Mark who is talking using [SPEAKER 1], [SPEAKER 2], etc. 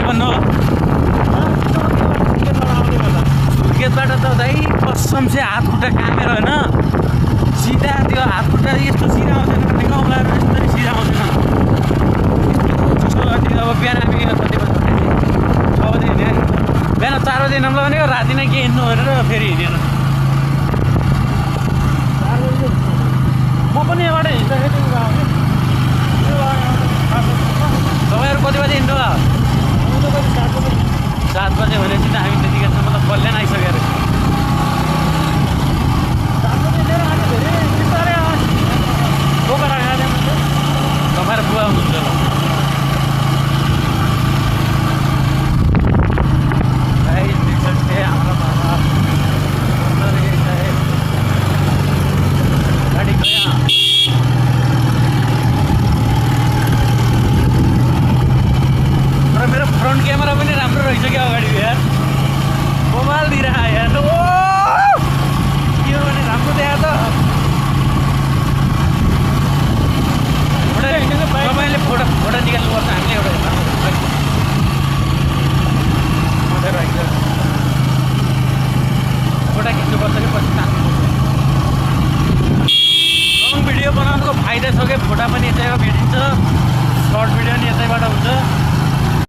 [SPEAKER 1] के भन्नु हो सुर्खेतबाट त दाइ कसम चाहिँ हात खुट्टा कामेर होइन सिधा त्यो हात खुट्टा यस्तो सिधा आउँदैन गाउँलाएर यस्तरी सिधा आउँदैन अनि अब बिहान हामी कति बजी 6 बजी हिँड्यो बिहान 4 बजी हिँड्नु भनेको राति नै के हिँड्नु भनेर फेरि हिँडेन म पनि यहाँबाट हिँड्दाखेरि तपाईँहरू कति बजी हिँड्नु भयो 7 बजे भनेपछि त हामी त्यतिखेरसम्म त कल्याण आइसकेर तपाईँहरू बुवा हुनुहुन्छ हाम्रो गाडी गयो मेरो फ्रन्ट क्यामेरा पनि राम्रो रहेछ क्या अगाडि यार मोबाइल दिइरह यार ओ के हो भने राम्रो देखा त तपाईँले फोटो निकाल्नुपर्छ हामीले एउटा फोटो खिच्नुपर्छ कि पछि लङ भिडियो बनाउनुको फाइदा छ क्या फोटो पनि यतैबाट भेटिन्छ सर्ट भिडियो पनि यतैबाट हुन्छ